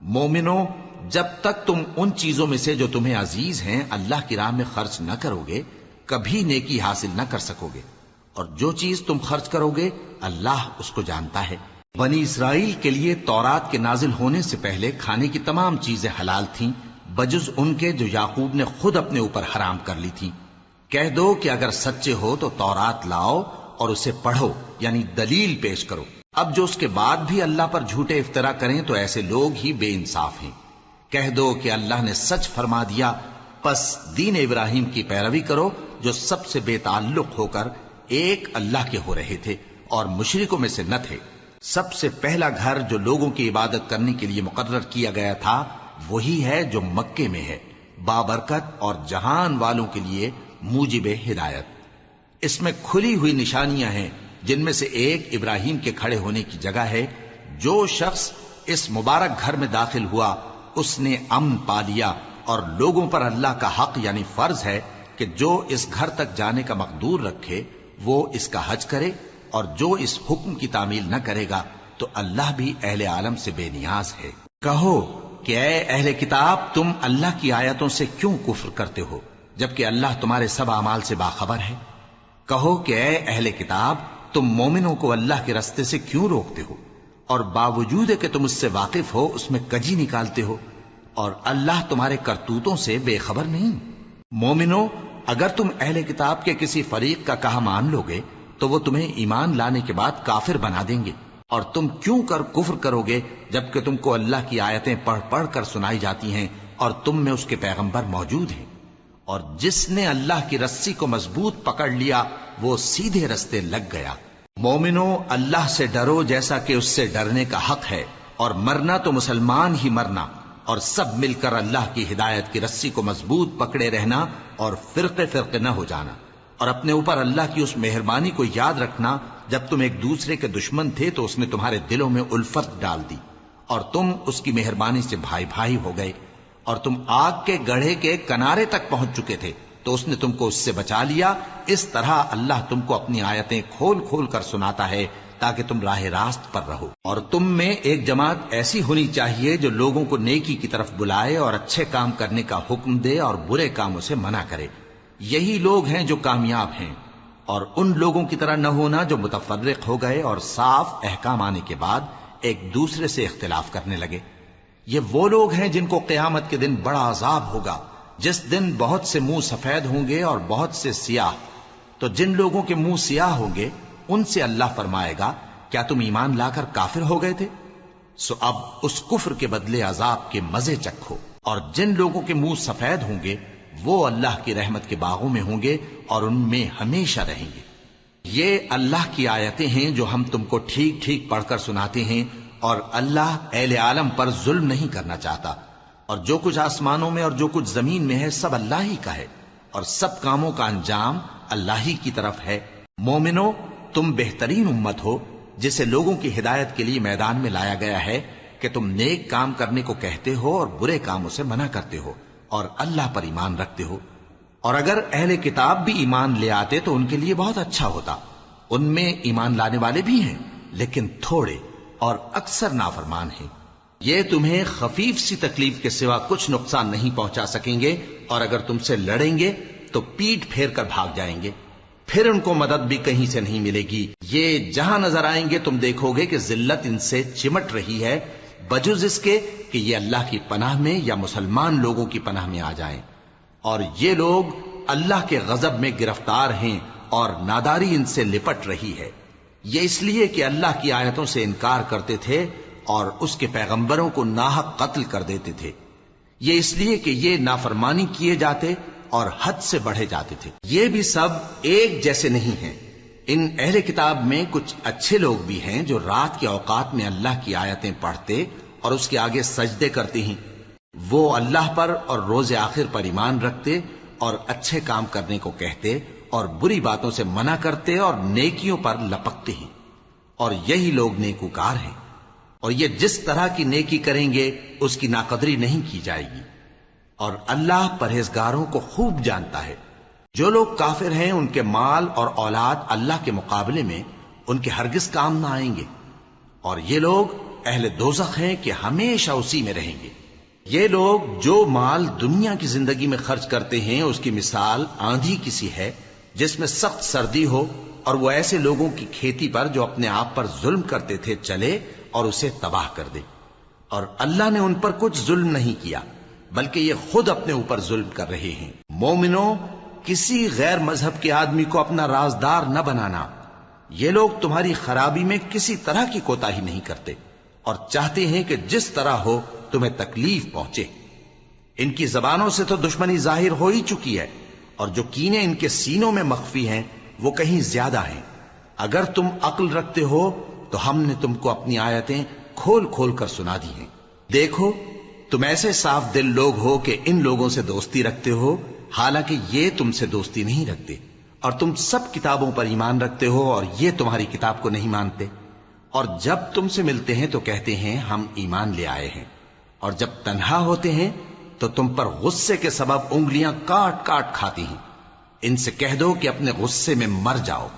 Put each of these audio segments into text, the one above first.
مومنو، جب تک تم ان چیزوں میں سے جو تمہیں عزیز ہیں اللہ کی راہ میں خرچ نہ کرو گے کبھی نیکی حاصل نہ کر سکو گے، اور جو چیز تم خرچ کرو گے اللہ اس کو جانتا ہے۔ بنی اسرائیل کے لیے تورات کے نازل ہونے سے پہلے کھانے کی تمام چیزیں حلال تھیں بجز ان کے جو یعقوب نے خود اپنے اوپر حرام کر لی تھی۔ کہہ دو کہ اگر سچے ہو تو تورات لاؤ اور اسے پڑھو، یعنی دلیل پیش کرو۔ اب جو اس کے بعد بھی اللہ پر جھوٹے افطرا کریں تو ایسے لوگ ہی بے انصاف ہیں۔ کہہ دو کہ اللہ نے سچ فرما دیا، پس دین ابراہیم کی پیروی کرو جو سب سے بے تعلق ہو کر ایک اللہ کے ہو رہے تھے اور مشرکوں میں سے نہ تھے۔ سب سے پہلا گھر جو لوگوں کی عبادت کرنے کے لیے مقرر کیا گیا تھا وہی ہے جو مکے میں ہے، بابرکت اور جہان والوں کے لیے موجب ہدایت۔ اس میں کھلی ہوئی نشانیاں ہیں جن میں سے ایک ابراہیم کے کھڑے ہونے کی جگہ ہے۔ جو شخص اس مبارک گھر میں داخل ہوا اس نے امن پا لیا، اور لوگوں پر اللہ کا حق یعنی فرض ہے کہ جو اس گھر تک جانے کا مقدور رکھے وہ اس کا حج کرے، اور جو اس حکم کی تعمیل نہ کرے گا تو اللہ بھی اہل عالم سے بے نیاز ہے۔ کہو کہ اے اہل کتاب، تم اللہ کی آیتوں سے کیوں کفر کرتے ہو جبکہ اللہ تمہارے سب اعمال سے باخبر ہے؟ کہو کہ اے اہل کتاب، تم مومنوں کو اللہ کے رستے سے کیوں روکتے ہو، اور باوجود کہ تم اس سے واقف ہو اس میں کجی نکالتے ہو، اور اللہ تمہارے کرتوتوں سے بے خبر نہیں؟ مومنو، اگر تم اہل کتاب کے کسی فریق کا کہا مان لو گے تو وہ تمہیں ایمان لانے کے بعد کافر بنا دیں گے، اور تم کیوں کر کفر کرو گے جبکہ تم کو اللہ کی آیتیں پڑھ پڑھ کر سنائی جاتی ہیں اور تم میں اس کے پیغمبر موجود ہیں۔ اور جس نے اللہ کی رسی کو مضبوط پکڑ لیا وہ سیدھے رستے لگ گیا۔ مومنو، اللہ سے ڈرو جیسا کہ اس سے ڈرنے کا حق ہے، اور مرنا تو مسلمان ہی مرنا، اور سب مل کر اللہ کی ہدایت کی رسی کو مضبوط پکڑے رہنا اور فرقے فرقے نہ ہو جانا، اور اپنے اوپر اللہ کی اس مہربانی کو یاد رکھنا جب تم ایک دوسرے کے دشمن تھے تو اس نے تمہارے دلوں میں الفت ڈال دی اور تم اس کی مہربانی سے بھائی بھائی ہو گئے، اور تم آگ کے گڑھے کے کنارے تک پہنچ چکے تھے تو اس نے تم کو اس سے بچا لیا۔ اس طرح اللہ تم کو اپنی آیتیں کھول کھول کر سناتا ہے تاکہ تم راہ راست پر رہو۔ اور تم میں ایک جماعت ایسی ہونی چاہیے جو لوگوں کو نیکی کی طرف بلائے اور اچھے کام کرنے کا حکم دے اور برے کاموں سے منع کرے۔ یہی لوگ ہیں جو کامیاب ہیں، اور ان لوگوں کی طرح نہ ہونا جو متفرق ہو گئے اور صاف احکام آنے کے بعد ایک دوسرے سے اختلاف کرنے لگے۔ یہ وہ لوگ ہیں جن کو قیامت کے دن بڑا عذاب ہوگا، جس دن بہت سے منہ سفید ہوں گے اور بہت سے سیاہ۔ تو جن لوگوں کے منہ سیاہ ہوں گے ان سے اللہ فرمائے گا، کیا تم ایمان لا کر کافر ہو گئے تھے؟ سو اب اس کفر کے بدلے عذاب کے مزے چکھو۔ اور جن لوگوں کے منہ سفید ہوں گے وہ اللہ کی رحمت کے باغوں میں ہوں گے اور ان میں ہمیشہ رہیں گے۔ یہ اللہ کی آیتیں ہیں جو ہم تم کو ٹھیک ٹھیک پڑھ کر سناتے ہیں، اور اللہ اہل عالم پر ظلم نہیں کرنا چاہتا، اور جو کچھ آسمانوں میں اور جو کچھ زمین میں ہے سب اللہ ہی کا ہے، اور سب کاموں کا انجام اللہ ہی کی طرف ہے۔ مومنو، تم بہترین امت ہو جسے لوگوں کی ہدایت کے لیے میدان میں لایا گیا ہے کہ تم نیک کام کرنے کو کہتے ہو اور برے کاموں سے منع کرتے ہو اور اللہ پر ایمان رکھتے ہو۔ اور اگر اہل کتاب بھی ایمان لے آتے تو ان کے لیے بہت اچھا ہوتا، ان میں ایمان لانے والے بھی ہیں لیکن تھوڑے اور اکثر نافرمان ہیں۔ یہ تمہیں خفیف سی تکلیف کے سوا کچھ نقصان نہیں پہنچا سکیں گے، اور اگر تم سے لڑیں گے تو پیٹ پھیر کر بھاگ جائیں گے، پھر ان کو مدد بھی کہیں سے نہیں ملے گی۔ یہ جہاں نظر آئیں گے تم دیکھو گے کہ ذلت ان سے چمٹ رہی ہے، بجز اس کے کہ یہ اللہ کی پناہ میں یا مسلمان لوگوں کی پناہ میں آ جائیں۔ اور یہ لوگ اللہ کے غضب میں گرفتار ہیں اور ناداری ان سے لپٹ رہی ہے۔ یہ اس لیے کہ اللہ کی آیتوں سے انکار کرتے تھے اور اس کے پیغمبروں کو ناحق قتل کر دیتے تھے۔ یہ اس لیے کہ یہ نافرمانی کیے جاتے اور حد سے بڑھے جاتے تھے۔ یہ بھی سب ایک جیسے نہیں ہیں۔ ان اہل کتاب میں کچھ اچھے لوگ بھی ہیں جو رات کے اوقات میں اللہ کی آیتیں پڑھتے اور اس کے آگے سجدے کرتے ہیں۔ وہ اللہ پر اور روز آخر پر ایمان رکھتے اور اچھے کام کرنے کو کہتے اور بری باتوں سے منع کرتے اور نیکیوں پر لپکتے ہیں، اور یہی لوگ نیکوکار ہیں۔ اور یہ جس طرح کی نیکی کریں گے اس کی ناقدری نہیں کی جائے گی، اور اللہ پرہیزگاروں کو خوب جانتا ہے۔ جو لوگ کافر ہیں ان کے مال اور اولاد اللہ کے مقابلے میں ان کے ہرگز کام نہ آئیں گے، اور یہ لوگ اہل دوزخ ہیں کہ ہمیشہ اسی میں رہیں گے۔ یہ لوگ جو مال دنیا کی زندگی میں خرچ کرتے ہیں اس کی مثال آندھی کسی ہے جس میں سخت سردی ہو اور وہ ایسے لوگوں کی کھیتی پر جو اپنے آپ پر ظلم کرتے تھے چلے اور اسے تباہ کر دے۔ اور اللہ نے ان پر کچھ ظلم نہیں کیا بلکہ یہ خود اپنے اوپر ظلم کر رہے ہیں۔ مومنوں، کسی غیر مذہب کے آدمی کو اپنا رازدار نہ بنانا۔ یہ لوگ تمہاری خرابی میں کسی طرح کی کوتاہی نہیں کرتے اور چاہتے ہیں کہ جس طرح ہو تمہیں تکلیف پہنچے۔ ان کی زبانوں سے تو دشمنی ظاہر ہو ہی چکی ہے اور جو کینے ان کے سینوں میں مخفی ہیں وہ کہیں زیادہ ہیں۔ اگر تم عقل رکھتے ہو تو ہم نے تم کو اپنی آیتیں کھول کھول کر سنا دی ہیں۔ دیکھو، تم ایسے صاف دل لوگ ہو کہ ان لوگوں سے دوستی رکھتے ہو حالانکہ یہ تم سے دوستی نہیں رکھتے، اور تم سب کتابوں پر ایمان رکھتے ہو اور یہ تمہاری کتاب کو نہیں مانتے، اور جب تم سے ملتے ہیں تو کہتے ہیں ہم ایمان لے آئے ہیں، اور جب تنہا ہوتے ہیں تو تم پر غصے کے سبب انگلیاں کاٹ کاٹ کھاتی ہیں۔ ان سے کہہ دو کہ اپنے غصے میں مر جاؤ،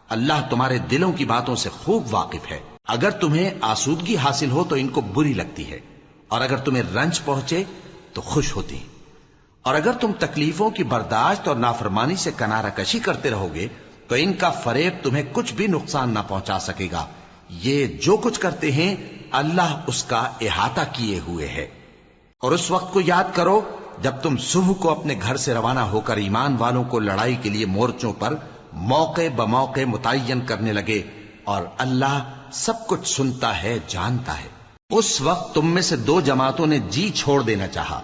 اللہ تمہارے دلوں کی باتوں سے خوب واقف ہے۔ اگر تمہیں آسودگی حاصل ہو تو ان کو بری لگتی ہے، اور اگر تمہیں رنج پہنچے تو خوش ہوتی ہیں، اور اگر تم تکلیفوں کی برداشت اور نافرمانی سے کنارہ کشی کرتے رہو گے تو ان کا فریب تمہیں کچھ بھی نقصان نہ پہنچا سکے گا۔ یہ جو کچھ کرتے ہیں اللہ اس کا احاطہ کیے ہوئے ہے۔ اور اس وقت کو یاد کرو جب تم صبح کو اپنے گھر سے روانہ ہو کر ایمان والوں کو لڑائی کے لیے مورچوں پر موقع بموقع متعین کرنے لگے، اور اللہ سب کچھ سنتا ہے، جانتا ہے۔ اس وقت تم میں سے دو جماعتوں نے جی چھوڑ دینا چاہا،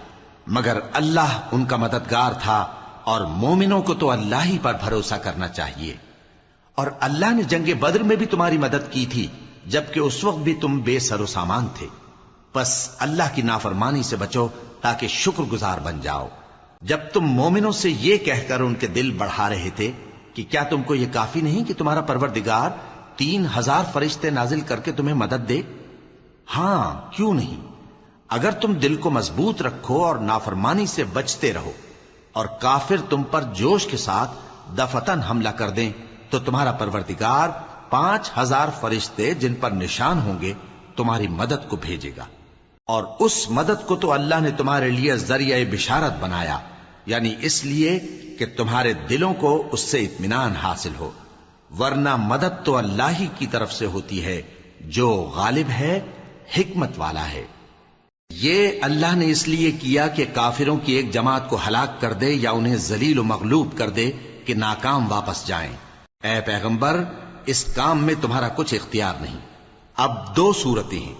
مگر اللہ ان کا مددگار تھا، اور مومنوں کو تو اللہ ہی پر بھروسہ کرنا چاہیے۔ اور اللہ نے جنگ بدر میں بھی تمہاری مدد کی تھی جبکہ اس وقت بھی تم بے سر و سامان تھے۔ بس اللہ کی نافرمانی سے بچو تاکہ شکر گزار بن جاؤ۔ جب تم مومنوں سے یہ کہہ کر ان کے دل بڑھا رہے تھے کہ کیا تم کو یہ کافی نہیں کہ تمہارا پروردگار 3000 فرشتے نازل کر کے تمہیں مدد دے؟ ہاں، کیوں نہیں؟ اگر تم دل کو مضبوط رکھو اور نافرمانی سے بچتے رہو اور کافر تم پر جوش کے ساتھ دفتن حملہ کر دیں تو تمہارا پروردگار 5000 فرشتے جن پر نشان ہوں گے تمہاری مدد کو بھیجے گا، اور اس مدد کو تو اللہ نے تمہارے لیے ذریعہ بشارت بنایا، یعنی اس لیے کہ تمہارے دلوں کو اس سے اطمینان حاصل ہو، ورنہ مدد تو اللہ ہی کی طرف سے ہوتی ہے جو غالب ہے، حکمت والا ہے۔ یہ اللہ نے اس لیے کیا کہ کافروں کی ایک جماعت کو ہلاک کر دے یا انہیں ذلیل و مغلوب کر دے کہ ناکام واپس جائیں۔ اے پیغمبر، اس کام میں تمہارا کچھ اختیار نہیں۔ اب دو صورتیں ہیں،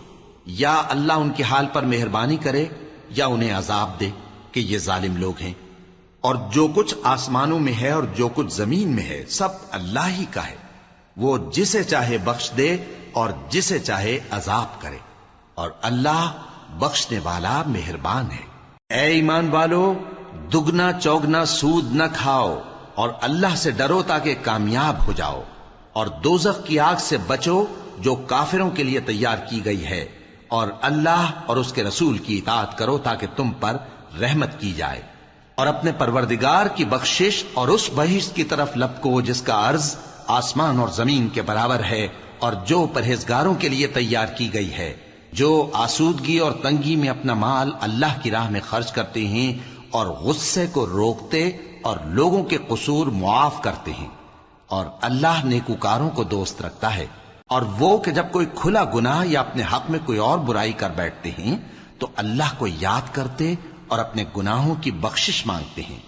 یا اللہ ان کے حال پر مہربانی کرے یا انہیں عذاب دے کہ یہ ظالم لوگ ہیں، اور جو کچھ آسمانوں میں ہے اور جو کچھ زمین میں ہے سب اللہ ہی کا ہے، وہ جسے چاہے بخش دے اور جسے چاہے عذاب کرے، اور اللہ بخشنے والا مہربان ہے۔ اے ایمان والو، دگنا چوگنا سود نہ کھاؤ اور اللہ سے ڈرو تاکہ کامیاب ہو جاؤ، اور دوزخ کی آگ سے بچو جو کافروں کے لیے تیار کی گئی ہے، اور اللہ اور اس کے رسول کی اطاعت کرو تاکہ تم پر رحمت کی جائے، اور اپنے پروردگار کی بخشش اور اس بہشت کی طرف لپکو جس کا عرض آسمان اور زمین کے برابر ہے، اور جو پرہیزگاروں کے لیے تیار کی گئی ہے، جو آسودگی اور تنگی میں اپنا مال اللہ کی راہ میں خرچ کرتے ہیں اور غصے کو روکتے اور لوگوں کے قصور معاف کرتے ہیں، اور اللہ نیکوکاروں کو دوست رکھتا ہے۔ اور وہ کہ جب کوئی کھلا گناہ یا اپنے حق میں کوئی اور برائی کر بیٹھتے ہیں تو اللہ کو یاد کرتے اور اپنے گناہوں کی بخشش مانگتے ہیں،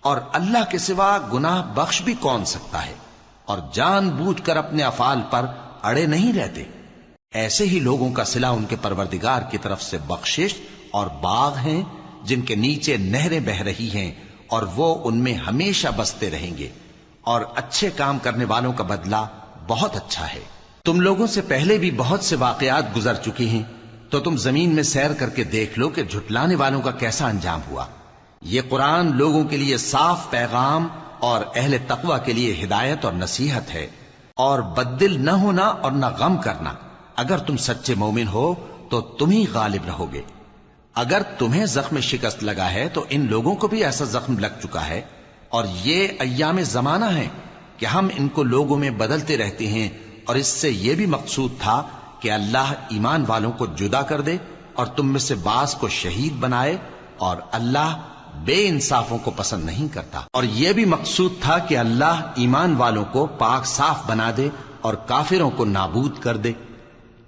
اور اللہ کے سوا گناہ بخش بھی کون سکتا ہے، اور جان بوجھ کر اپنے افعال پر اڑے نہیں رہتے۔ ایسے ہی لوگوں کا صلہ ان کے پروردگار کی طرف سے بخشش اور باغ ہیں جن کے نیچے نہریں بہ رہی ہیں، اور وہ ان میں ہمیشہ بستے رہیں گے، اور اچھے کام کرنے والوں کا بدلہ بہت اچھا ہے۔ تم لوگوں سے پہلے بھی بہت سے واقعات گزر چکے ہیں، تو تم زمین میں سیر کر کے دیکھ لو کہ جھٹلانے والوں کا کیسا انجام ہوا۔ یہ قرآن لوگوں کے لیے صاف پیغام اور اہل تقوی کے لیے ہدایت اور نصیحت ہے، اور بددل نہ ہونا اور نہ غم کرنا۔ اگر تم سچے مومن ہو تو تم ہی غالب رہو گے۔ اگر تمہیں زخم شکست لگا ہے تو ان لوگوں کو بھی ایسا زخم لگ چکا ہے، اور یہ ایام زمانہ ہے کہ ہم ان کو لوگوں میں بدلتے رہتے ہیں، اور اس سے یہ بھی مقصود تھا کہ کہ اللہ ایمان والوں کو جدا کر دے اور تم میں سے بعض کو شہید بنائے، اور اللہ بے انصافوں کو پسند نہیں کرتا۔ اور یہ بھی مقصود تھا کہ اللہ ایمان والوں کو پاک صاف بنا دے اور کافروں کو نابود کر دے۔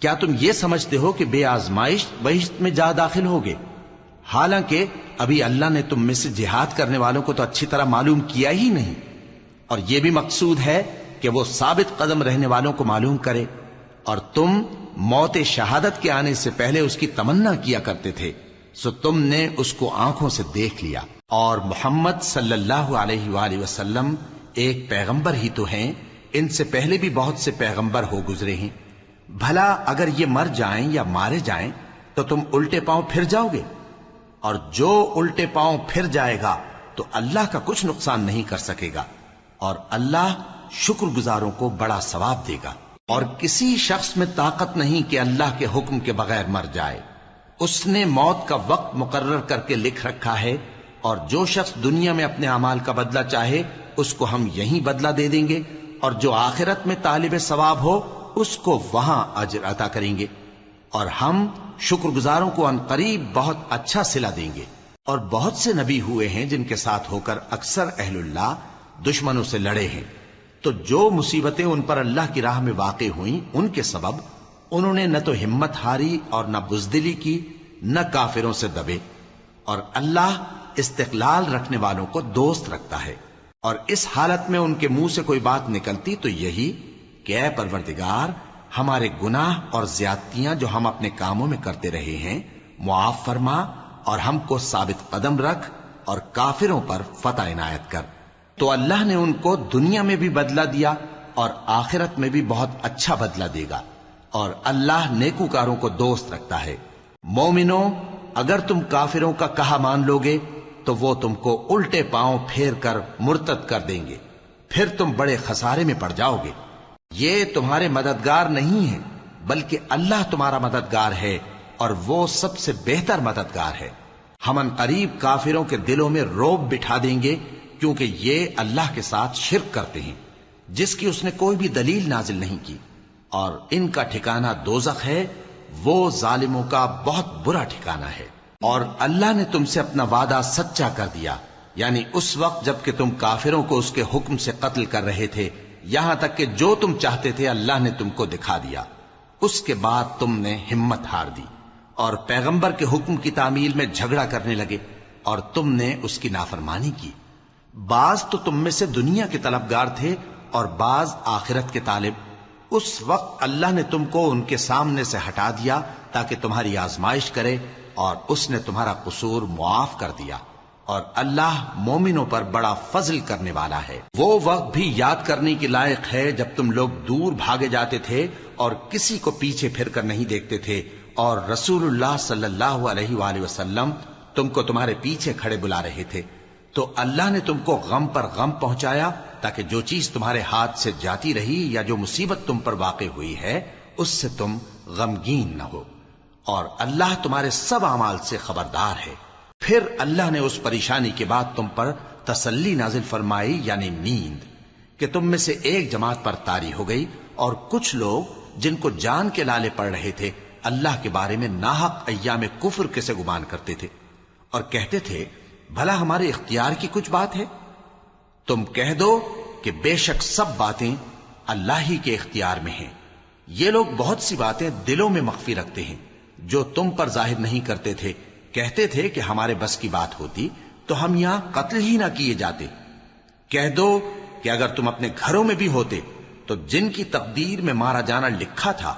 کیا تم یہ سمجھتے ہو کہ بے آزمائش بہشت میں جا داخل ہوگے؟ حالانکہ ابھی اللہ نے تم میں سے جہاد کرنے والوں کو تو اچھی طرح معلوم کیا ہی نہیں، اور یہ بھی مقصود ہے کہ وہ ثابت قدم رہنے والوں کو معلوم کرے، اور تم موت شہادت کے آنے سے پہلے اس کی تمنا کیا کرتے تھے، سو تم نے اس کو آنکھوں سے دیکھ لیا۔ اور محمد صلی اللہ علیہ وآلہ وسلم ایک پیغمبر ہی تو ہیں، ان سے پہلے بھی بہت سے پیغمبر ہو گزرے ہیں۔ بھلا اگر یہ مر جائیں یا مارے جائیں تو تم الٹے پاؤں پھر جاؤ گے؟ اور جو الٹے پاؤں پھر جائے گا تو اللہ کا کچھ نقصان نہیں کر سکے گا، اور اللہ شکر گزاروں کو بڑا ثواب دے گا۔ اور کسی شخص میں طاقت نہیں کہ اللہ کے حکم کے بغیر مر جائے، اس نے موت کا وقت مقرر کر کے لکھ رکھا ہے، اور جو شخص دنیا میں اپنے اعمال کا بدلہ چاہے اس کو ہم یہیں بدلہ دے دیں گے، اور جو آخرت میں طالب ثواب ہو اس کو وہاں اجر عطا کریں گے، اور ہم شکر گزاروں کو عنقریب بہت اچھا صلہ دیں گے۔ اور بہت سے نبی ہوئے ہیں جن کے ساتھ ہو کر اکثر اہل اللہ دشمنوں سے لڑے ہیں، تو جو مصیبتیں ان پر اللہ کی راہ میں واقع ہوئیں ان کے سبب انہوں نے نہ تو ہمت ہاری اور نہ بزدلی کی، نہ کافروں سے دبے، اور اللہ استقلال رکھنے والوں کو دوست رکھتا ہے۔ اور اس حالت میں ان کے منہ سے کوئی بات نکلتی تو یہی کہ اے پروردگار، ہمارے گناہ اور زیادتیاں جو ہم اپنے کاموں میں کرتے رہے ہیں معاف فرما، اور ہم کو ثابت قدم رکھ، اور کافروں پر فتح عنایت کر۔ تو اللہ نے ان کو دنیا میں بھی بدلہ دیا اور آخرت میں بھی بہت اچھا بدلہ دے گا، اور اللہ نیکوکاروں کو دوست رکھتا ہے۔ مومنو، اگر تم کافروں کا کہا مان لوگے تو وہ تم کو الٹے پاؤں پھیر کر مرتد کر دیں گے، پھر تم بڑے خسارے میں پڑ جاؤ گے۔ یہ تمہارے مددگار نہیں ہیں بلکہ اللہ تمہارا مددگار ہے، اور وہ سب سے بہتر مددگار ہے۔ ہم عنقریب کافروں کے دلوں میں رعب بٹھا دیں گے، کیونکہ یہ اللہ کے ساتھ شرک کرتے ہیں جس کی اس نے کوئی بھی دلیل نازل نہیں کی، اور ان کا ٹھکانہ دوزخ ہے، وہ ظالموں کا بہت برا ٹھکانہ ہے۔ اور اللہ نے تم سے اپنا وعدہ سچا کر دیا، یعنی اس وقت جب کہ تم کافروں کو اس کے حکم سے قتل کر رہے تھے، یہاں تک کہ جو تم چاہتے تھے اللہ نے تم کو دکھا دیا۔ اس کے بعد تم نے ہمت ہار دی اور پیغمبر کے حکم کی تعمیل میں جھگڑا کرنے لگے، اور تم نے اس کی نافرمانی کی۔ بعض تو تم میں سے دنیا کے طلبگار تھے اور بعض آخرت کے طالب۔ اس وقت اللہ نے تم کو ان کے سامنے سے ہٹا دیا تاکہ تمہاری آزمائش کرے، اور اس نے تمہارا قصور معاف کر دیا، اور اللہ مومنوں پر بڑا فضل کرنے والا ہے۔ وہ وقت بھی یاد کرنے کے لائق ہے جب تم لوگ دور بھاگے جاتے تھے اور کسی کو پیچھے پھر کر نہیں دیکھتے تھے، اور رسول اللہ صلی اللہ علیہ وآلہ وسلم تم کو تمہارے پیچھے کھڑے بلا رہے تھے، تو اللہ نے تم کو غم پر غم پہنچایا تاکہ جو چیز تمہارے ہاتھ سے جاتی رہی یا جو مصیبت تم پر واقع ہوئی ہے اس سے تم غمگین نہ ہو، اور اللہ تمہارے سب اعمال سے خبردار ہے۔ پھر اللہ نے اس پریشانی کے بعد تم پر تسلی نازل فرمائی، یعنی نیند، کہ تم میں سے ایک جماعت پر طاری ہو گئی، اور کچھ لوگ جن کو جان کے لالے پڑ رہے تھے اللہ کے بارے میں ناحق ایام کفر کے سے گمان کرتے تھے، اور کہتے تھے بھلا ہمارے اختیار کی کچھ بات ہے؟ تم کہہ دو کہ بے شک سب باتیں اللہ ہی کے اختیار میں ہیں۔ یہ لوگ بہت سی باتیں دلوں میں مخفی رکھتے ہیں جو تم پر ظاہر نہیں کرتے تھے۔ کہتے تھے کہ ہمارے بس کی بات ہوتی تو ہم یہاں قتل ہی نہ کیے جاتے۔ کہہ دو کہ اگر تم اپنے گھروں میں بھی ہوتے تو جن کی تقدیر میں مارا جانا لکھا تھا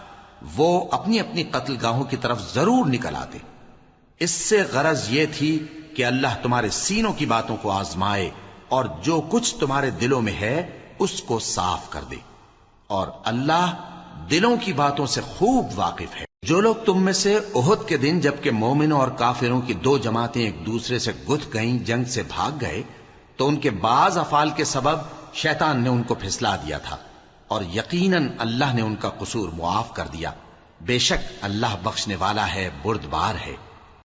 وہ اپنی اپنی قتل گاہوں کی طرف ضرور نکل آتے۔ اس سے غرض یہ تھی کہ اللہ تمہارے سینوں کی باتوں کو آزمائے اور جو کچھ تمہارے دلوں میں ہے اس کو صاف کر دے، اور اللہ دلوں کی باتوں سے خوب واقف ہے۔ جو لوگ تم میں سے احد کے دن جبکہ مومنوں اور کافروں کی دو جماعتیں ایک دوسرے سے گتھ گئیں جنگ سے بھاگ گئے تو ان کے بعض افعال کے سبب شیطان نے ان کو پھسلا دیا تھا، اور یقیناً اللہ نے ان کا قصور معاف کر دیا۔ بے شک اللہ بخشنے والا ہے، بردبار ہے۔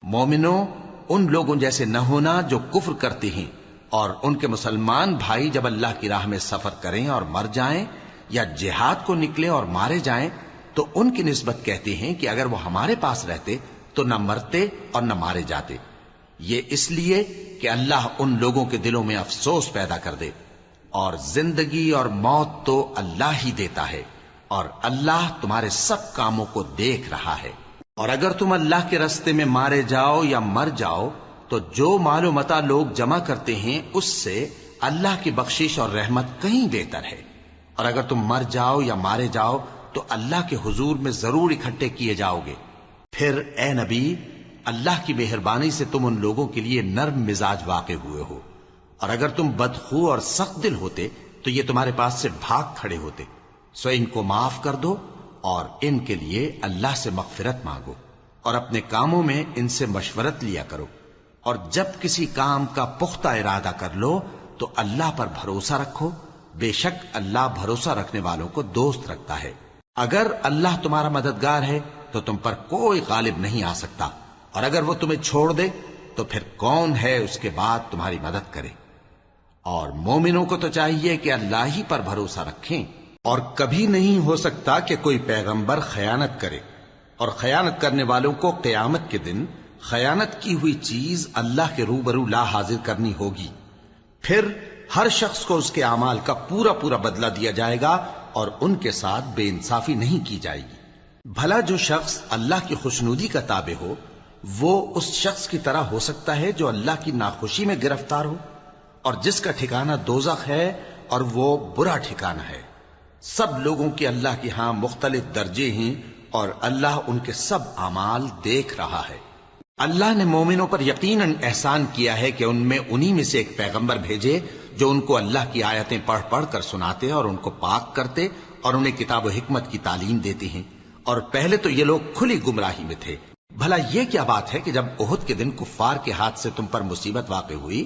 مومنوں، ان لوگوں جیسے نہ ہونا جو کفر کرتے ہیں، اور ان کے مسلمان بھائی جب اللہ کی راہ میں سفر کریں اور مر جائیں یا جہاد کو نکلے اور مارے جائیں تو ان کی نسبت کہتے ہیں کہ اگر وہ ہمارے پاس رہتے تو نہ مرتے اور نہ مارے جاتے، یہ اس لیے کہ اللہ ان لوگوں کے دلوں میں افسوس پیدا کر دے، اور زندگی اور موت تو اللہ ہی دیتا ہے، اور اللہ تمہارے سب کاموں کو دیکھ رہا ہے۔ اور اگر تم اللہ کے راستے میں مارے جاؤ یا مر جاؤ تو جو مال و متاع لوگ جمع کرتے ہیں اس سے اللہ کی بخشش اور رحمت کہیں بہتر ہے، اور اگر تم مر جاؤ یا مارے جاؤ تو اللہ کے حضور میں ضرور اکٹھے کیے جاؤ گے۔ پھر اے نبی، اللہ کی مہربانی سے تم ان لوگوں کے لیے نرم مزاج واقع ہوئے ہو، اور اگر تم بدخو اور سخت دل ہوتے تو یہ تمہارے پاس سے بھاگ کھڑے ہوتے، سو ان کو معاف کر دو اور ان کے لیے اللہ سے مغفرت مانگو، اور اپنے کاموں میں ان سے مشورت لیا کرو، اور جب کسی کام کا پختہ ارادہ کر لو تو اللہ پر بھروسہ رکھو، بے شک اللہ بھروسہ رکھنے والوں کو دوست رکھتا ہے۔ اگر اللہ تمہارا مددگار ہے تو تم پر کوئی غالب نہیں آ سکتا، اور اگر وہ تمہیں چھوڑ دے تو پھر کون ہے اس کے بعد تمہاری مدد کرے۔ اور مومنوں کو تو چاہیے کہ اللہ ہی پر بھروسہ رکھیں، اور کبھی نہیں ہو سکتا کہ کوئی پیغمبر خیانت کرے، اور خیانت کرنے والوں کو قیامت کے دن خیانت کی ہوئی چیز اللہ کے روبرو لا حاضر کرنی ہوگی، پھر ہر شخص کو اس کے اعمال کا پورا پورا بدلہ دیا جائے گا، اور ان کے ساتھ بے انصافی نہیں کی جائے گی۔ بھلا جو شخص اللہ کی خوشنودی کا تابع ہو وہ اس شخص کی طرح ہو سکتا ہے جو اللہ کی ناخوشی میں گرفتار ہو، اور جس کا ٹھکانہ دوزخ ہے اور وہ برا ٹھکانہ ہے۔ سب لوگوں کے اللہ کے ہاں مختلف درجے ہیں، اور اللہ ان کے سب اعمال دیکھ رہا ہے۔ اللہ نے مومنوں پر یقیناً احسان کیا ہے کہ ان میں انہی میں سے ایک پیغمبر بھیجے جو ان کو اللہ کی آیتیں پڑھ پڑھ کر سناتے اور ان کو پاک کرتے اور انہیں کتاب و حکمت کی تعلیم دیتے ہیں، اور پہلے تو یہ لوگ کھلی گمراہی میں تھے۔ بھلا یہ کیا بات ہے کہ جب احد کے دن کفار کے ہاتھ سے تم پر مصیبت واقع ہوئی،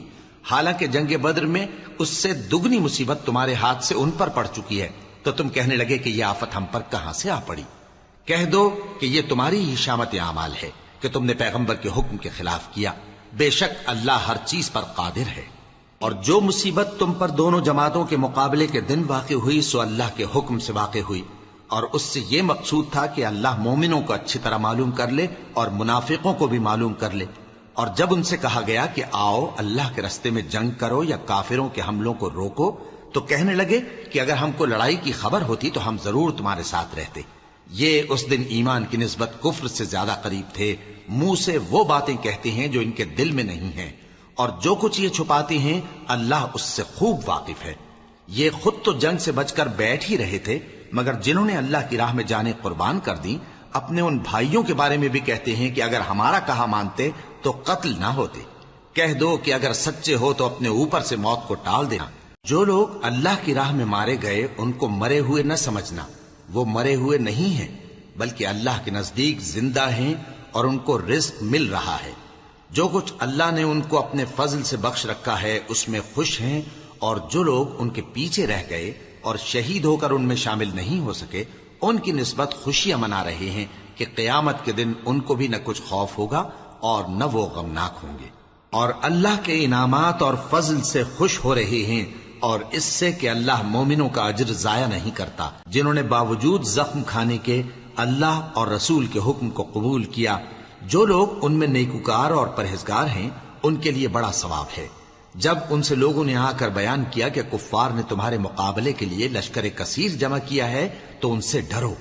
حالانکہ جنگ بدر میں اس سے دگنی مصیبت تمہارے ہاتھ سے ان پر پڑ چکی ہے، تو تم کہنے لگے کہ یہ آفت ہم پر کہاں سے آ پڑی؟ کہہ دو کہ یہ تمہاری ہی شامت اعمال ہے کہ تم نے پیغمبر کے حکم کے خلاف کیا، بے شک اللہ ہر چیز پر قادر ہے۔ اور جو مصیبت تم پر دونوں جماعتوں کے مقابلے کے دن واقع ہوئی سو اللہ کے حکم سے واقع ہوئی، اور اس سے یہ مقصود تھا کہ اللہ مومنوں کو اچھی طرح معلوم کر لے اور منافقوں کو بھی معلوم کر لے۔ اور جب ان سے کہا گیا کہ آؤ اللہ کے راستے میں جنگ کرو یا کافروں کے حملوں کو روکو، تو کہنے لگے کہ اگر ہم کو لڑائی کی خبر ہوتی تو ہم ضرور تمہارے ساتھ رہتے۔ یہ اس دن ایمان کی نسبت کفر سے زیادہ قریب تھے، منہ سے وہ باتیں کہتے ہیں جو ان کے دل میں نہیں ہیں، اور جو کچھ یہ چھپاتے ہیں اللہ اس سے خوب واقف ہے۔ یہ خود تو جنگ سے بچ کر بیٹھ ہی رہے تھے، مگر جنہوں نے اللہ کی راہ میں جانیں قربان کر دیں اپنے ان بھائیوں کے بارے میں بھی کہتے ہیں کہ اگر ہمارا کہا مانتے تو قتل نہ ہوتے۔ کہہ دو کہ اگر سچے ہو تو اپنے اوپر سے موت کو ٹال دینا۔ جو لوگ اللہ کی راہ میں مارے گئے ان کو مرے ہوئے نہ سمجھنا، وہ مرے ہوئے نہیں ہیں بلکہ اللہ کے نزدیک زندہ ہیں اور ان کو رزق مل رہا ہے۔ جو کچھ اللہ نے ان کو اپنے فضل سے بخش رکھا ہے اس میں خوش ہیں، اور جو لوگ ان کے پیچھے رہ گئے اور شہید ہو کر ان میں شامل نہیں ہو سکے ان کی نسبت خوشیاں منا رہے ہیں کہ قیامت کے دن ان کو بھی نہ کچھ خوف ہوگا اور نہ وہ غمناک ہوں گے، اور اللہ کے انعامات اور فضل سے خوش ہو رہے ہیں، اور اس سے کہ اللہ مومنوں کا اجر ضائع نہیں کرتا جنہوں نے باوجود زخم کھانے کے اللہ اور رسول کے حکم کو قبول کیا۔ جو لوگ ان میں نیکوکار اور پرہیزگار ہیں ان کے لیے بڑا ثواب ہے۔ جب ان سے لوگوں نے آ کر بیان کیا کہ کفار نے تمہارے مقابلے کے لیے لشکر کثیر جمع کیا ہے تو ان سے ڈرو،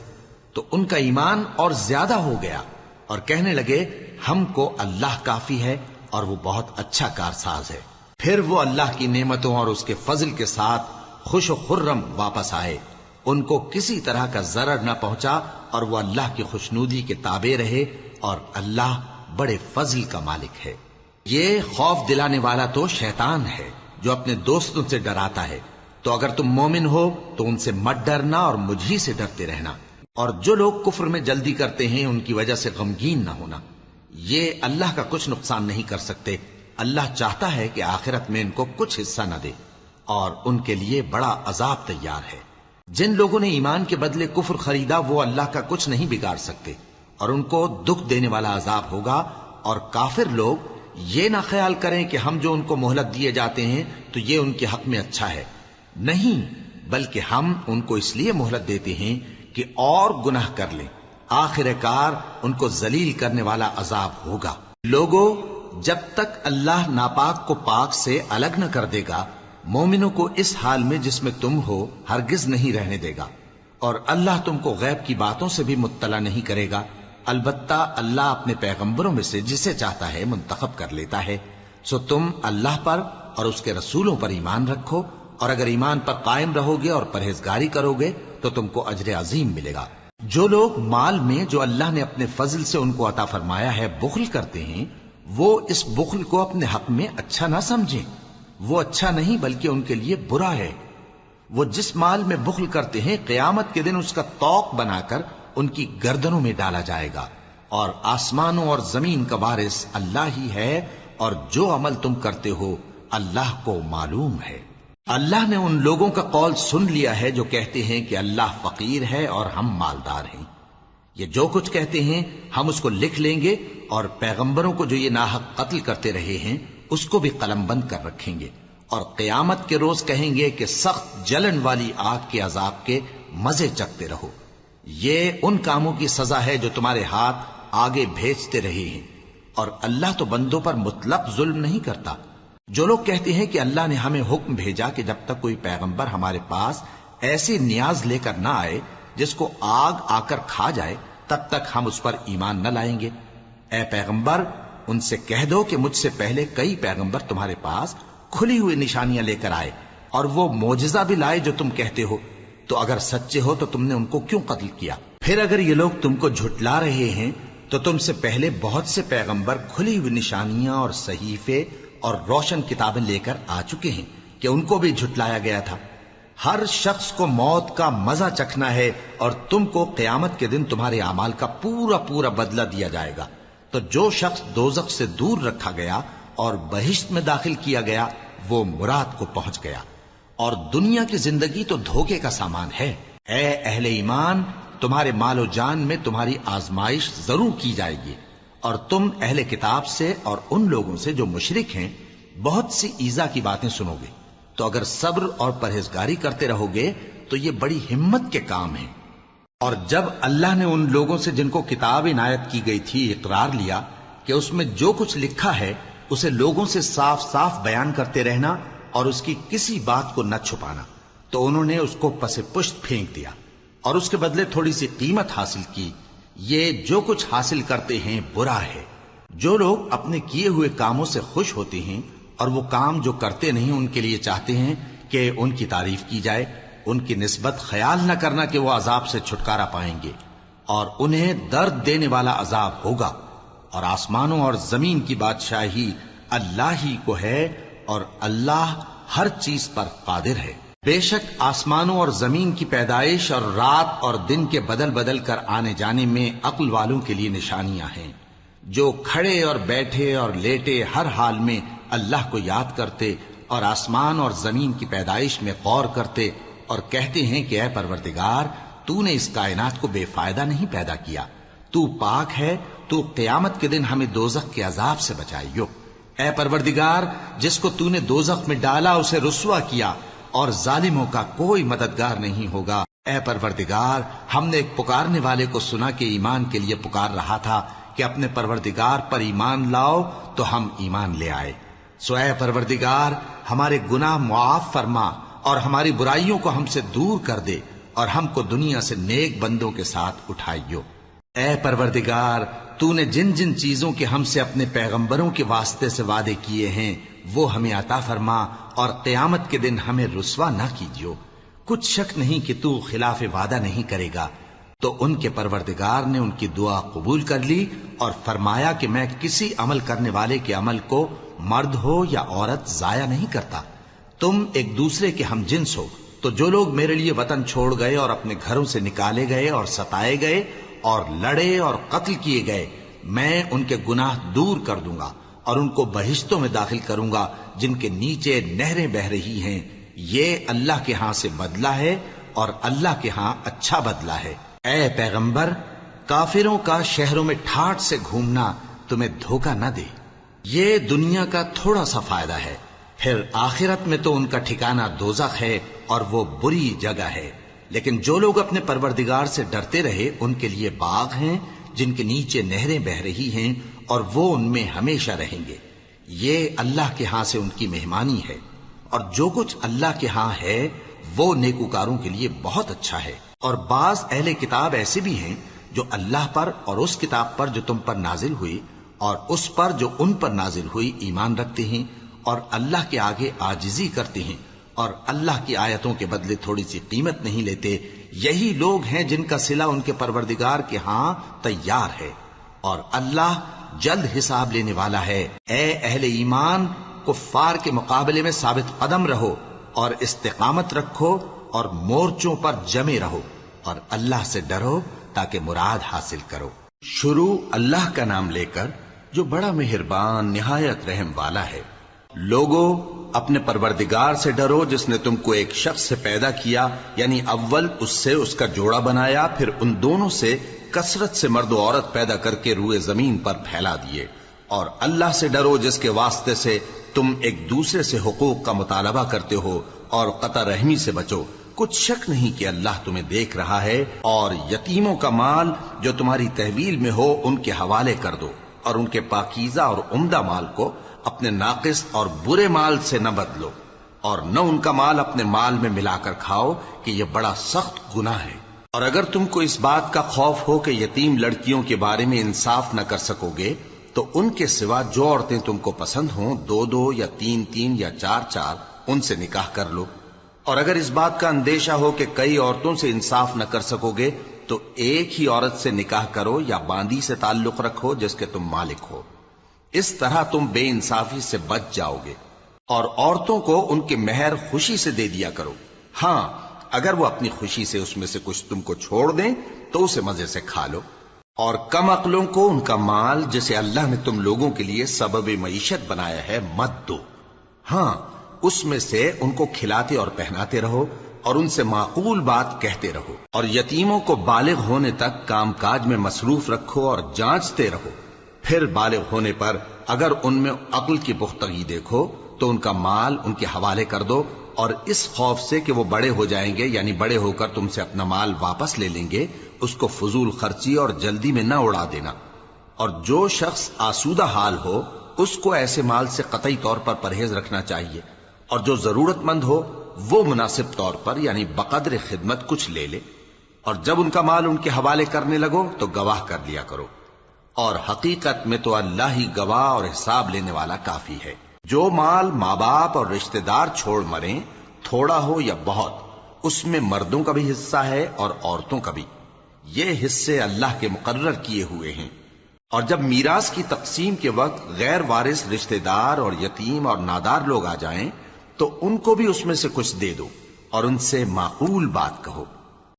تو ان کا ایمان اور زیادہ ہو گیا، اور کہنے لگے ہم کو اللہ کافی ہے اور وہ بہت اچھا کارساز ہے۔ پھر وہ اللہ کی نعمتوں اور اس کے فضل کے ساتھ خوش و خرم واپس آئے، ان کو کسی طرح کا ضرر نہ پہنچا، اور وہ اللہ کی خوشنودی کے تابع رہے، اور اللہ بڑے فضل کا مالک ہے۔ یہ خوف دلانے والا تو شیطان ہے جو اپنے دوستوں سے ڈراتا ہے، تو اگر تم مومن ہو تو ان سے مت ڈرنا اور مجھ ہی سے ڈرتے رہنا، اور جو لوگ کفر میں جلدی کرتے ہیں ان کی وجہ سے غمگین نہ ہونا، یہ اللہ کا کچھ نقصان نہیں کر سکتے۔ اللہ چاہتا ہے کہ آخرت میں ان کو کچھ حصہ نہ دے، اور ان کے لیے بڑا عذاب تیار ہے۔ جن لوگوں نے ایمان کے بدلے کفر خریدا وہ اللہ کا کچھ نہیں بگاڑ سکتے، اور ان کو دکھ دینے والا عذاب ہوگا۔ اور کافر لوگ یہ نہ خیال کریں کہ ہم جو ان کو مہلت دیے جاتے ہیں تو یہ ان کے حق میں اچھا ہے، نہیں، بلکہ ہم ان کو اس لیے مہلت دیتے ہیں کہ اور گناہ کر لیں، آخر کار ان کو ذلیل کرنے والا عذاب ہوگا۔ لوگوں، جب تک اللہ ناپاک کو پاک سے الگ نہ کر دے گا، مومنوں کو اس حال میں جس میں تم ہو ہرگز نہیں رہنے دے گا، اور اللہ تم کو غیب کی باتوں سے بھی مطلع نہیں کرے گا۔ البتہ اللہ اپنے پیغمبروں میں سے جسے چاہتا ہے منتخب کر لیتا ہے۔ سو تم اللہ پر اور اس کے رسولوں پر ایمان رکھو، اور اگر ایمان پر قائم رہو گے اور پرہیزگاری کرو گے تو تم کو اجر عظیم ملے گا۔ جو لوگ مال میں جو اللہ نے اپنے فضل سے ان کو عطا فرمایا ہے بخل کرتے ہیں، وہ اس بخل کو اپنے حق میں اچھا نہ سمجھیں، وہ اچھا نہیں بلکہ ان کے لیے برا ہے۔ وہ جس مال میں بخل کرتے ہیں قیامت کے دن اس کا طوق بنا کر ان کی گردنوں میں ڈالا جائے گا، اور آسمانوں اور زمین کا وارث اللہ ہی ہے، اور جو عمل تم کرتے ہو اللہ کو معلوم ہے۔ اللہ نے ان لوگوں کا قول سن لیا ہے جو کہتے ہیں کہ اللہ فقیر ہے اور ہم مالدار ہیں۔ یہ جو کچھ کہتے ہیں ہم اس کو لکھ لیں گے، اور پیغمبروں کو جو یہ ناحق قتل کرتے رہے ہیں اس کو بھی قلم بند کر رکھیں گے، اور قیامت کے روز کہیں گے کہ سخت جلن والی آگ کے عذاب کے مزے چکھتے رہو۔ یہ ان کاموں کی سزا ہے جو تمہارے ہاتھ آگے بھیجتے رہے ہیں، اور اللہ تو بندوں پر مطلق ظلم نہیں کرتا۔ جو لوگ کہتے ہیں کہ اللہ نے ہمیں حکم بھیجا کہ جب تک کوئی پیغمبر ہمارے پاس ایسی نیاز لے کر نہ آئے جس کو آگ آ کر کھا جائے تب تک ہم اس پر ایمان نہ لائیں گے، اے پیغمبر ان سے کہہ دو کہ مجھ سے پہلے کئی پیغمبر تمہارے پاس کھلی ہوئی نشانیاں لے کر آئے، اور وہ معجزہ بھی لائے جو تم کہتے ہو، تو اگر سچے ہو تو تم نے ان کو کیوں قتل کیا؟ پھر اگر یہ لوگ تم کو جھٹلا رہے ہیں تو تم سے پہلے بہت سے پیغمبر کھلی ہوئی نشانیاں اور صحیفے اور روشن کتابیں لے کر آ چکے ہیں کہ ان کو بھی جھٹلایا گیا تھا۔ ہر شخص کو موت کا مزہ چکھنا ہے، اور تم کو قیامت کے دن تمہارے اعمال کا پورا پورا بدلہ دیا جائے گا۔ تو جو شخص دوزخ سے دور رکھا گیا اور بہشت میں داخل کیا گیا وہ مراد کو پہنچ گیا، اور دنیا کی زندگی تو دھوکے کا سامان ہے۔ اے اہل ایمان، تمہارے مال و جان میں تمہاری آزمائش ضرور کی جائے گی، اور تم اہل کتاب سے اور ان لوگوں سے جو مشرک ہیں بہت سی ایذا کی باتیں سنو گے، تو اگر صبر اور پرہیزگاری کرتے رہو گے تو یہ بڑی ہمت کے کام ہیں۔ اور جب اللہ نے ان لوگوں سے جن کو کتاب عنایت کی گئی تھی اقرار لیا کہ اس میں جو کچھ لکھا ہے اسے لوگوں سے صاف صاف بیان کرتے رہنا اور اس کی کسی بات کو نہ چھپانا، تو انہوں نے اس کو پس پشت پھینک دیا اور اس کے بدلے تھوڑی سی قیمت حاصل کی۔ یہ جو کچھ حاصل کرتے ہیں برا ہے۔ جو لوگ اپنے کیے ہوئے کاموں سے خوش ہوتے ہیں اور وہ کام جو کرتے نہیں ان کے لیے چاہتے ہیں کہ ان کی تعریف کی جائے، ان کی نسبت خیال نہ کرنا کہ وہ عذاب سے چھٹکارا پائیں گے، اور انہیں درد دینے والا عذاب ہوگا۔ اور آسمانوں اور زمین کی بادشاہی اللہ ہی کو ہے، اور اللہ ہر چیز پر قادر ہے۔ بے شک آسمانوں اور زمین کی پیدائش اور رات اور دن کے بدل بدل کر آنے جانے میں عقل والوں کے لیے نشانیاں ہیں، جو کھڑے اور بیٹھے اور لیٹے ہر حال میں اللہ کو یاد کرتے اور آسمان اور زمین کی پیدائش میں غور کرتے اور کہتے ہیں کہ اے پروردگار، تو نے اس کائنات کو بے فائدہ نہیں پیدا کیا، تو پاک ہے، تو قیامت کے دن ہمیں دوزخ کے عذاب سے بچائیو۔ اے پروردگار، جس کو تو نے دوزخ میں ڈالا اسے رسوا کیا، اور ظالموں کا کوئی مددگار نہیں ہوگا۔ اے پروردگار، ہم نے ایک پکارنے والے کو سنا کہ ایمان کے لیے پکار رہا تھا کہ اپنے پروردگار پر ایمان لاؤ، تو ہم ایمان لے آئے۔ سو اے پروردگار، ہمارے گناہ معاف فرما اور ہماری برائیوں کو ہم سے دور کر دے، اور ہم کو دنیا سے نیک بندوں کے ساتھ اٹھائیو۔ اے پروردگار، تو نے جن جن چیزوں کے ہم سے اپنے پیغمبروں کے واسطے سے وعدے کیے ہیں وہ ہمیں عطا فرما، اور قیامت کے دن ہمیں رسوا نہ کیجیو۔ کچھ شک نہیں کہ تو خلاف وعدہ نہیں کرے گا۔ تو ان کے پروردگار نے ان کی دعا قبول کر لی اور فرمایا کہ میں کسی عمل کرنے والے کے عمل کو مرد ہو یا عورت ضائع نہیں کرتا۔ تم ایک دوسرے کے ہم جنس ہو، تو جو لوگ میرے لیے وطن چھوڑ گئے اور اپنے گھروں سے نکالے گئے اور ستائے گئے اور لڑے اور قتل کیے گئے، میں ان کے گناہ دور کر دوں گا اور ان کو بہشتوں میں داخل کروں گا جن کے نیچے نہریں بہ رہی ہیں۔ یہ اللہ کے ہاں سے بدلہ ہے، اور اللہ کے ہاں اچھا بدلہ ہے۔ اے پیغمبر، کافروں کا شہروں میں ٹھاٹھ سے گھومنا تمہیں دھوکہ نہ دے۔ یہ دنیا کا تھوڑا سا فائدہ ہے، پھر آخرت میں تو ان کا ٹھکانہ دوزخ ہے، اور وہ بری جگہ ہے۔ لیکن جو لوگ اپنے پروردگار سے ڈرتے رہے ان کے لیے باغ ہیں جن کے نیچے نہریں بہ رہی ہیں اور وہ ان میں ہمیشہ رہیں گے. یہ اللہ کے ہاں سے ان کی مہمانی ہے، اور جو کچھ اللہ کے ہاں ہے وہ نیکوکاروں کے لیے بہت اچھا ہے. اور بعض اہل کتاب ایسے بھی ہیں جو اللہ پر اور اس کتاب پر جو تم پر نازل ہوئی اور اس پر جو ان پر نازل ہوئی ایمان رکھتے ہیں، اور اللہ کے آگے عاجزی کرتے ہیں، اور اللہ کی آیتوں کے بدلے تھوڑی سی قیمت نہیں لیتے. یہی لوگ ہیں جن کا صلہ ان کے پروردگار کے ہاں تیار ہے، اور اللہ جلد حساب لینے والا ہے. اے اہل ایمان، کفار کے مقابلے میں ثابت قدم رہو اور استقامت رکھو اور مورچوں پر جمے رہو اور اللہ سے ڈرو تاکہ مراد حاصل کرو. شروع اللہ کا نام لے کر جو بڑا مہربان نہایت رحم والا ہے. لوگوں، اپنے پروردگار سے ڈرو جس نے تم کو ایک شخص سے پیدا کیا، یعنی اول اس سے اس کا جوڑا بنایا، پھر ان دونوں سے کثرت سے مرد و عورت پیدا کر کے روئے زمین پر پھیلا دیے. اور اللہ سے ڈرو جس کے واسطے سے تم ایک دوسرے سے حقوق کا مطالبہ کرتے ہو، اور قطع رحمی سے بچو. کچھ شک نہیں کہ اللہ تمہیں دیکھ رہا ہے. اور یتیموں کا مال جو تمہاری تحویل میں ہو ان کے حوالے کر دو، اور ان کے پاکیزہ اور عمدہ مال کو اپنے ناقص اور برے مال سے نہ بدلو، اور نہ ان کا مال اپنے مال میں ملا کر کھاؤ کہ یہ بڑا سخت گناہ ہے. اور اگر تم کو اس بات کا خوف ہو کہ یتیم لڑکیوں کے بارے میں انصاف نہ کر سکو گے تو ان کے سوا جو عورتیں تم کو پسند ہوں، 2 یا 3 یا 4 ان سے نکاح کر لو. اور اگر اس بات کا اندیشہ ہو کہ کئی عورتوں سے انصاف نہ کر سکو گے تو ایک ہی عورت سے نکاح کرو یا باندی سے تعلق رکھو جس کے تم مالک ہو. اس طرح تم بے انصافی سے بچ جاؤ گے. اور عورتوں کو ان کے مہر خوشی سے دے دیا کرو. ہاں، اگر وہ اپنی خوشی سے اس میں سے کچھ تم کو چھوڑ دیں تو اسے مزے سے کھا لو. اور کم عقلوں کو ان کا مال جسے اللہ نے تم لوگوں کے لیے سبب معیشت بنایا ہے مت دو. ہاں، اس میں سے ان کو کھلاتے اور پہناتے رہو اور ان سے معقول بات کہتے رہو. اور یتیموں کو بالغ ہونے تک کام کاج میں مصروف رکھو اور جانچتے رہو. پھر بالغ ہونے پر اگر ان میں عقل کی پختگی دیکھو تو ان کا مال ان کے حوالے کر دو، اور اس خوف سے کہ وہ بڑے ہو جائیں گے، یعنی بڑے ہو کر تم سے اپنا مال واپس لے لیں گے، اس کو فضول خرچی اور جلدی میں نہ اڑا دینا. اور جو شخص آسودہ حال ہو اس کو ایسے مال سے قطعی طور پر پرہیز رکھنا چاہیے، اور جو ضرورت مند ہو وہ مناسب طور پر یعنی بقدر خدمت کچھ لے لے. اور جب ان کا مال ان کے حوالے کرنے لگو تو گواہ کر لیا کرو، اور حقیقت میں تو اللہ ہی گواہ اور حساب لینے والا کافی ہے. جو مال ماں باپ اور رشتہ دار چھوڑ مریں، تھوڑا ہو یا بہت، اس میں مردوں کا بھی حصہ ہے اور عورتوں کا بھی. یہ حصے اللہ کے مقرر کیے ہوئے ہیں. اور جب میراث کی تقسیم کے وقت غیر وارث رشتہ دار اور یتیم اور نادار لوگ آ جائیں تو ان کو بھی اس میں سے کچھ دے دو اور ان سے معقول بات کہو.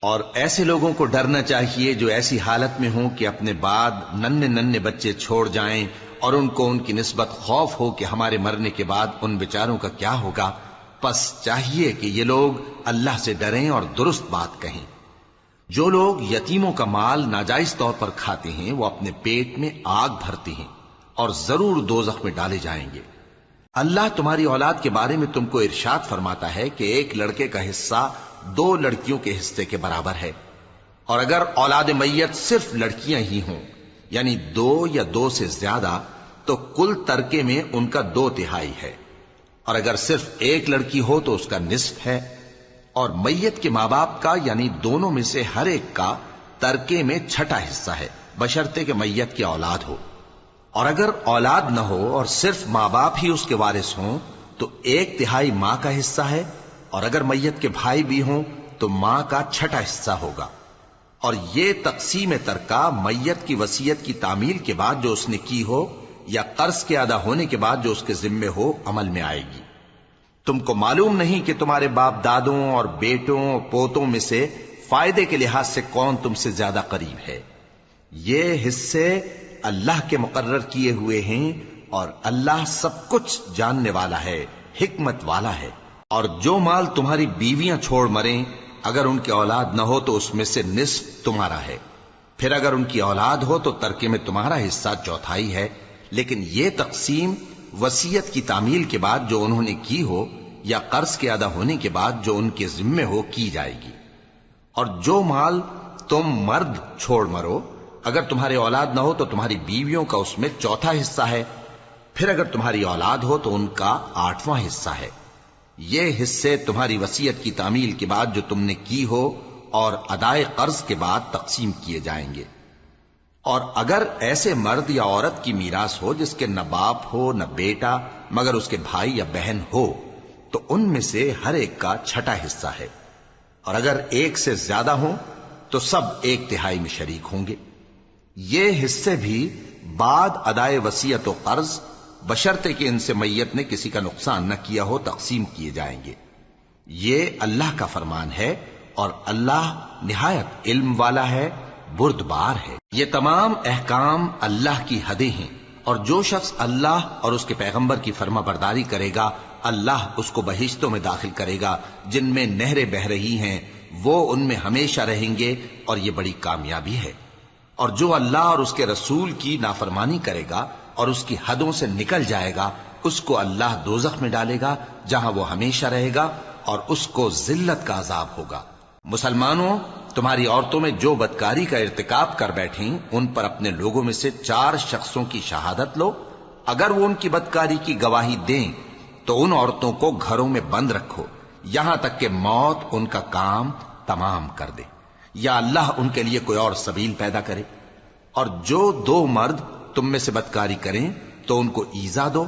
اور ایسے لوگوں کو ڈرنا چاہیے جو ایسی حالت میں ہوں کہ اپنے بعد ننھے بچے چھوڑ جائیں اور ان کو ان کی نسبت خوف ہو کہ ہمارے مرنے کے بعد ان بیچاروں کا کیا ہوگا. پس چاہیے کہ یہ لوگ اللہ سے ڈریں اور درست بات کہیں. جو لوگ یتیموں کا مال ناجائز طور پر کھاتے ہیں وہ اپنے پیٹ میں آگ بھرتے ہیں اور ضرور دوزخ میں ڈالے جائیں گے. اللہ تمہاری اولاد کے بارے میں تم کو ارشاد فرماتا ہے کہ ایک لڑکے کا حصہ 2 لڑکیوں کے حصے کے برابر ہے. اور اگر اولاد میت صرف لڑکیاں ہی ہوں یعنی 2 یا 2 سے زیادہ تو کل ترکے میں ان کا 2/3 ہے. اور اگر صرف ایک لڑکی ہو تو اس کا نصف ہے. اور میت کے ماں باپ کا یعنی دونوں میں سے ہر ایک کا ترکے میں 6واں حصہ ہے، بشرطے کہ میت کی اولاد ہو. اور اگر اولاد نہ ہو اور صرف ماں باپ ہی اس کے وارث ہوں تو 1/3 ماں کا حصہ ہے. اور اگر میت کے بھائی بھی ہوں تو ماں کا 6واں حصہ ہوگا. اور یہ تقسیم ترکہ میت کی وصیت کی تعمیل کے بعد جو اس نے کی ہو یا قرض کے ادا ہونے کے بعد جو اس کے ذمے ہو عمل میں آئے گی. تم کو معلوم نہیں کہ تمہارے باپ دادوں اور بیٹوں اور پوتوں میں سے فائدے کے لحاظ سے کون تم سے زیادہ قریب ہے. یہ حصے اللہ کے مقرر کیے ہوئے ہیں اور اللہ سب کچھ جاننے والا ہے، حکمت والا ہے. اور جو مال تمہاری بیویاں چھوڑ مریں اگر ان کی اولاد نہ ہو تو اس میں سے نصف تمہارا ہے. پھر اگر ان کی اولاد ہو تو ترکے میں تمہارا حصہ 1/4 ہے. لیکن یہ تقسیم وصیت کی تعمیل کے بعد جو انہوں نے کی ہو یا قرض کے ادا ہونے کے بعد جو ان کے ذمے ہو کی جائے گی. اور جو مال تم مرد چھوڑ مرو، اگر تمہاری اولاد نہ ہو تو تمہاری بیویوں کا اس میں چوتھا حصہ ہے، پھر اگر تمہاری اولاد ہو تو ان کا 8واں حصہ ہے۔ یہ حصے تمہاری وصیت کی تعمیل کے بعد جو تم نے کی ہو اور ادائے قرض کے بعد تقسیم کیے جائیں گے۔ اور اگر ایسے مرد یا عورت کی میراث ہو جس کے نہ باپ ہو نہ بیٹا مگر اس کے بھائی یا بہن ہو، تو ان میں سے ہر ایک کا چھٹا حصہ ہے، اور اگر ایک سے زیادہ ہوں تو سب 1/3 میں شریک ہوں گے۔ یہ حصے بھی بعد ادائے وصیت و قرض بشرطے کہ ان سے میت نے کسی کا نقصان نہ کیا ہو تقسیم کیے جائیں گے۔ یہ اللہ کا فرمان ہے، اور اللہ نہایت علم والا ہے، بردبار ہے۔ یہ تمام احکام اللہ کی حدیں ہیں، اور جو شخص اللہ اور اس کے پیغمبر کی فرما برداری کرے گا اللہ اس کو بہشتوں میں داخل کرے گا جن میں نہریں بہہ رہی ہیں، وہ ان میں ہمیشہ رہیں گے، اور یہ بڑی کامیابی ہے۔ اور جو اللہ اور اس کے رسول کی نافرمانی کرے گا اور اس کی حدوں سے نکل جائے گا، اس کو اللہ دوزخ میں ڈالے گا جہاں وہ ہمیشہ رہے گا، اور اس کو ذلت کا عذاب ہوگا۔ مسلمانوں، تمہاری عورتوں میں جو بدکاری کا ارتکاب کر بیٹھیں ان پر اپنے لوگوں میں سے 4 شخصوں کی شہادت لو۔ اگر وہ ان کی بدکاری کی گواہی دیں تو ان عورتوں کو گھروں میں بند رکھو یہاں تک کہ موت ان کا کام تمام کر دے، یا اللہ ان کے لیے کوئی اور سبیل پیدا کرے۔ اور جو 2 مرد تم میں سے بدکاری کریں تو ان کو ایذا دو،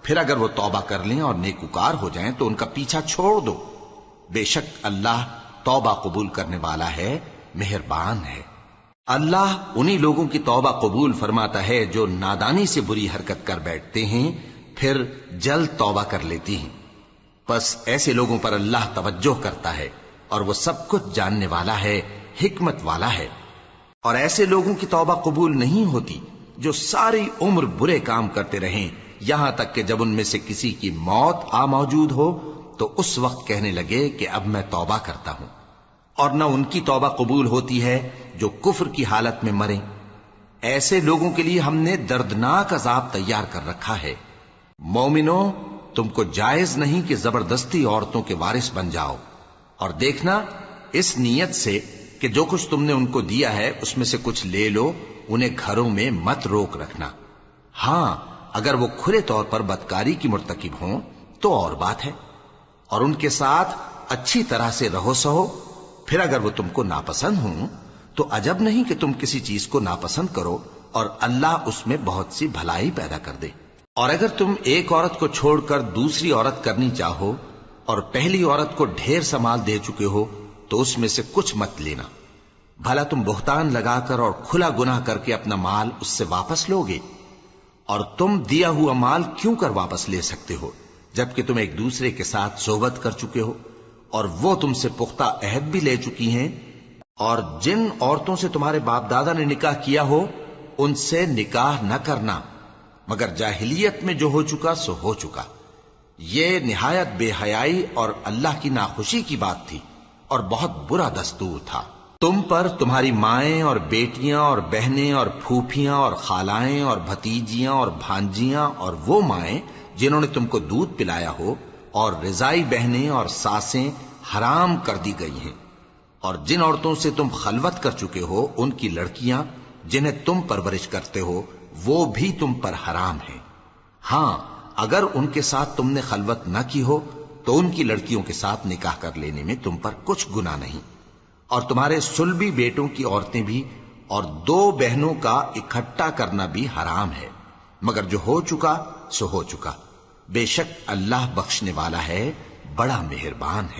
پھر اگر وہ توبہ کر لیں اور نیکوکار ہو جائیں تو ان کا پیچھا چھوڑ دو۔ بے شک اللہ توبہ قبول کرنے والا ہے، مہربان ہے۔ اللہ انہی لوگوں کی توبہ قبول فرماتا ہے جو نادانی سے بری حرکت کر بیٹھتے ہیں پھر جلد توبہ کر لیتی ہیں، بس ایسے لوگوں پر اللہ توجہ کرتا ہے، اور وہ سب کچھ جاننے والا ہے، حکمت والا ہے۔ اور ایسے لوگوں کی توبہ قبول نہیں ہوتی جو ساری عمر برے کام کرتے رہیں، یہاں تک کہ جب ان میں سے کسی کی موت آ موجود ہو تو اس وقت کہنے لگے کہ اب میں توبہ کرتا ہوں۔ اور نہ ان کی توبہ قبول ہوتی ہے جو کفر کی حالت میں مریں۔ ایسے لوگوں کے لیے ہم نے دردناک عذاب تیار کر رکھا ہے۔ مومنوں، تم کو جائز نہیں کہ زبردستی عورتوں کے وارث بن جاؤ، اور دیکھنا اس نیت سے کہ جو کچھ تم نے ان کو دیا ہے اس میں سے کچھ لے لو، انہیں گھروں میں مت روک رکھنا۔ ہاں، اگر وہ کھلے طور پر بدکاری کی مرتکب ہوں تو اور بات ہے، اور ان کے ساتھ اچھی طرح سے رہو سہو۔ پھر اگر وہ تم کو ناپسند ہوں تو عجب نہیں کہ تم کسی چیز کو ناپسند کرو، اور اللہ اس میں بہت سی بھلائی پیدا کر دے۔ اور اگر تم ایک عورت کو چھوڑ کر دوسری عورت کرنی چاہو اور پہلی عورت کو ڈھیر سا مال دے چکے ہو تو اس میں سے کچھ مت لینا، بھلا تم بہتان لگا کر اور کھلا گناہ کر کے اپنا مال اس سے واپس لوگے؟ اور تم دیا ہوا مال کیوں کر واپس لے سکتے ہو جبکہ تم ایک دوسرے کے ساتھ صحبت کر چکے ہو، اور وہ تم سے پختہ عہد بھی لے چکی ہیں؟ اور جن عورتوں سے تمہارے باپ دادا نے نکاح کیا ہو ان سے نکاح نہ کرنا مگر جاہلیت میں جو ہو چکا سو ہو چکا۔ یہ نہایت بے حیائی اور اللہ کی ناخوشی کی بات تھی، اور بہت برا دستور تھا۔ تم پر تمہاری مائیں اور بیٹیاں اور بہنیں اور پھوپھیاں اور خالائیں اور بھتیجیاں اور بھانجیاں اور وہ مائیں جنہوں نے تم کو دودھ پلایا ہو اور رضائی بہنیں اور ساسیں حرام کر دی گئی ہیں، اور جن عورتوں سے تم خلوت کر چکے ہو ان کی لڑکیاں جنہیں تم پرورش کرتے ہو وہ بھی تم پر حرام ہیں۔ ہاں، اگر ان کے ساتھ تم نے خلوت نہ کی ہو تو ان کی لڑکیوں کے ساتھ نکاح کر لینے میں تم پر کچھ گناہ نہیں۔ اور تمہارے صلبی بیٹوں کی عورتیں بھی اور 2 بہنوں کا اکٹھا کرنا بھی حرام ہے، مگر جو ہو چکا سو ہو چکا۔ بے شک اللہ بخشنے والا ہے، بڑا مہربان ہے۔